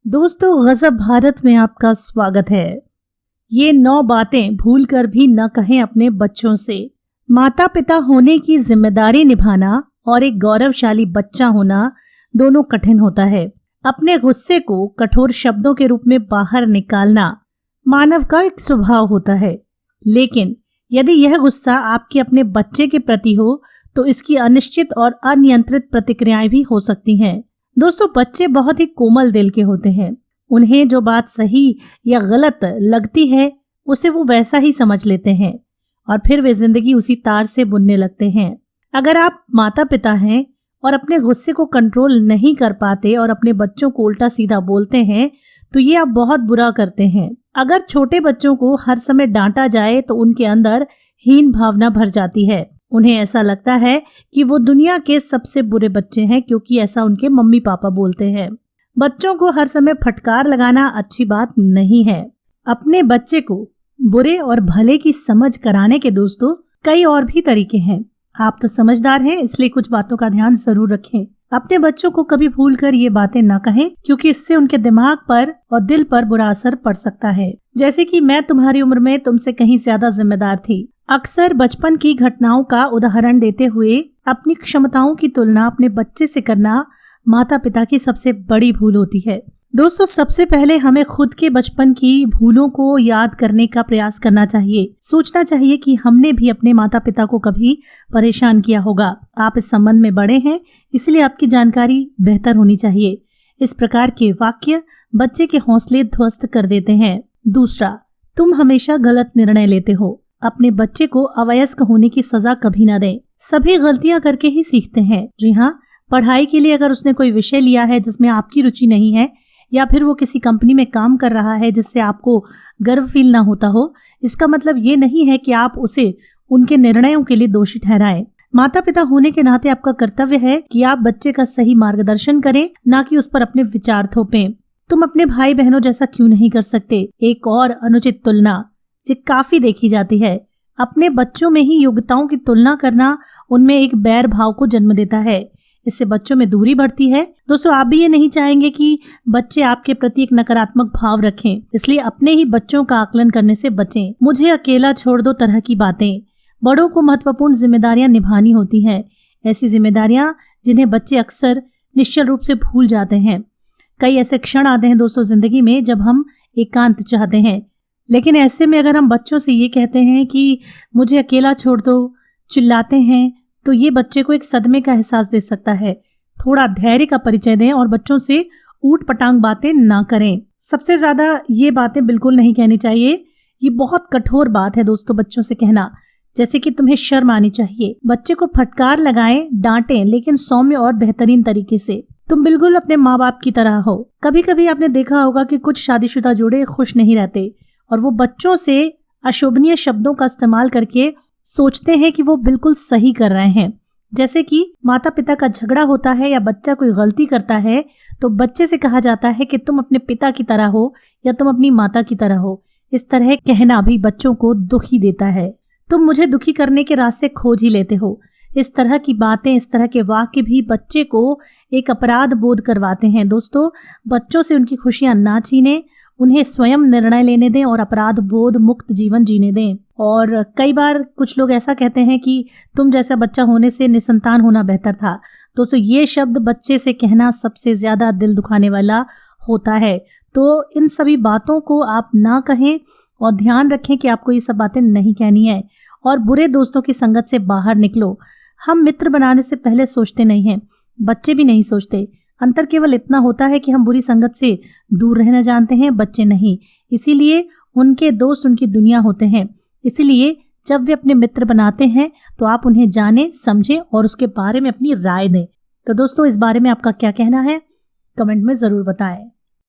दोस्तों, गजब भारत में आपका स्वागत है। ये 9 बातें भूलकर भी न कहें अपने बच्चों से। माता पिता होने की जिम्मेदारी निभाना और एक गौरवशाली बच्चा होना दोनों कठिन होता है। अपने गुस्से को कठोर शब्दों के रूप में बाहर निकालना मानव का एक स्वभाव होता है, लेकिन यदि यह गुस्सा आपके अपने बच्चे के प्रति हो तो इसकी अनिश्चित और अनियंत्रित प्रतिक्रियाएं भी हो सकती हैं। दोस्तों, बच्चे बहुत ही कोमल दिल के होते हैं। उन्हें जो बात सही या गलत लगती है उसे वो वैसा ही समझ लेते हैं और फिर वे जिंदगी उसी तार से बुनने लगते हैं। अगर आप माता पिता हैं और अपने गुस्से को कंट्रोल नहीं कर पाते और अपने बच्चों को उल्टा सीधा बोलते हैं तो ये आप बहुत बुरा करते हैं। अगर छोटे बच्चों को हर समय डांटा जाए तो उनके अंदर हीन भावना भर जाती है। उन्हें ऐसा लगता है कि वो दुनिया के सबसे बुरे बच्चे हैं, क्योंकि ऐसा उनके मम्मी पापा बोलते हैं। बच्चों को हर समय फटकार लगाना अच्छी बात नहीं है। अपने बच्चे को बुरे और भले की समझ कराने के दोस्तों कई और भी तरीके हैं। आप तो समझदार हैं, इसलिए कुछ बातों का ध्यान जरूर रखें। अपने बच्चों को कभी भूलकर ये बातें न कहें, क्योंकि इससे उनके दिमाग पर और दिल पर बुरा असर पड़ सकता है। जैसे कि मैं तुम्हारी उम्र में तुमसे कहीं ज्यादा जिम्मेदार थी। अक्सर बचपन की घटनाओं का उदाहरण देते हुए अपनी क्षमताओं की तुलना अपने बच्चे से करना माता पिता की सबसे बड़ी भूल होती है। दोस्तों, सबसे पहले हमें खुद के बचपन की भूलों को याद करने का प्रयास करना चाहिए। सोचना चाहिए कि हमने भी अपने माता पिता को कभी परेशान किया होगा। आप इस संबंध में बड़े हैं, इसलिए आपकी जानकारी बेहतर होनी चाहिए। इस प्रकार के वाक्य बच्चे के हौसले ध्वस्त कर देते हैं। दूसरा, तुम हमेशा गलत निर्णय लेते हो। अपने बच्चे को अवयस्क होने की सजा कभी न दें। सभी गलतियां करके ही सीखते हैं। जी हाँ, पढ़ाई के लिए अगर उसने कोई विषय लिया है जिसमें आपकी रुचि नहीं है, या फिर वो किसी कंपनी में काम कर रहा है जिससे आपको गर्व फील ना होता हो, इसका मतलब ये नहीं है कि आप उसे उनके निर्णयों के लिए दोषी ठहराएं। माता पिता होने के नाते आपका कर्तव्य है कि आप बच्चे का सही मार्गदर्शन करें, ना कि उस पर अपने विचार थोपें। तुम अपने भाई बहनों जैसा क्यों नहीं कर सकते? एक और अनुचित तुलना ये काफी देखी जाती है। अपने बच्चों में ही योग्यताओं की तुलना करना उनमें एक बैर भाव को जन्म देता है। इससे बच्चों में दूरी बढ़ती है। दोस्तों, आप भी ये नहीं चाहेंगे कि बच्चे आपके प्रति एक नकारात्मक भाव रखें, इसलिए अपने ही बच्चों का आकलन करने से बचें। मुझे अकेला छोड़ दो तरह की बातें। बड़ों को महत्वपूर्ण जिम्मेदारियां निभानी होती हैं, ऐसी जिम्मेदारियां जिन्हें बच्चे अक्सर निश्चल रूप से भूल जाते हैं। कई ऐसे क्षण आते हैं दोस्तों जिंदगी में जब हम एकांत चाहते हैं, लेकिन ऐसे में अगर हम बच्चों से ये कहते हैं कि मुझे अकेला छोड़ दो, चिल्लाते हैं, तो ये बच्चे को एक सदमे का एहसास दे सकता है। थोड़ा धैर्य का परिचय दें और बच्चों से ऊट पटांग बातें ना करें। सबसे ज्यादा ये बातें बिल्कुल नहीं कहनी चाहिए। ये बहुत कठोर बात है दोस्तों बच्चों से कहना, जैसे कि तुम्हें शर्म आनी चाहिए। बच्चे को फटकार लगाएं, डांटें, लेकिन सौम्य और बेहतरीन तरीके से। तुम बिल्कुल अपने माँ बाप की तरह हो। कभी कभी आपने देखा होगा कि कुछ शादीशुदा जोड़े खुश नहीं रहते और वो बच्चों से अशोभनीय शब्दों का इस्तेमाल करके सोचते हैं कि वो बिल्कुल सही कर रहे हैं। जैसे कि माता पिता का झगड़ा होता है या बच्चा कोई गलती करता है तो बच्चे से कहा जाता है कि तुम अपने पिता की तरह हो या तुम अपनी माता की तरह हो। इस तरह कहना भी बच्चों को दुखी देता है। तुम मुझे दुखी करने के रास्ते खोज ही लेते हो। इस तरह की बातें, इस तरह के वाक्य भी बच्चे को एक अपराध बोध करवाते हैं। दोस्तों, बच्चों से उनकी खुशियां ना छीनें, उन्हें स्वयं निर्णय लेने दें और अपराध बोध मुक्त जीवन जीने दें। और कई बार कुछ लोग ऐसा कहते हैं कि तुम जैसा बच्चा होने से निसंतान होना बेहतर था। दोस्तों, ये शब्द बच्चे से कहना सबसे ज्यादा दिल दुखाने वाला होता है। तो इन सभी बातों को आप ना कहें और ध्यान रखें कि आपको ये सब बातें नहीं कहनी है। और बुरे दोस्तों की संगत से बाहर निकलो। हम मित्र बनाने से पहले सोचते नहीं हैं, बच्चे भी नहीं सोचते। अंतर केवल इतना होता है कि हम बुरी संगत से दूर रहना जानते हैं, बच्चे नहीं। इसीलिए उनके दोस्त उनकी दुनिया होते हैं। इसीलिए जब वे अपने मित्र बनाते हैं तो आप उन्हें जानें, समझें और उसके बारे में अपनी राय दें। तो दोस्तों, इस बारे में आपका क्या कहना है? कमेंट में जरूर बताएं।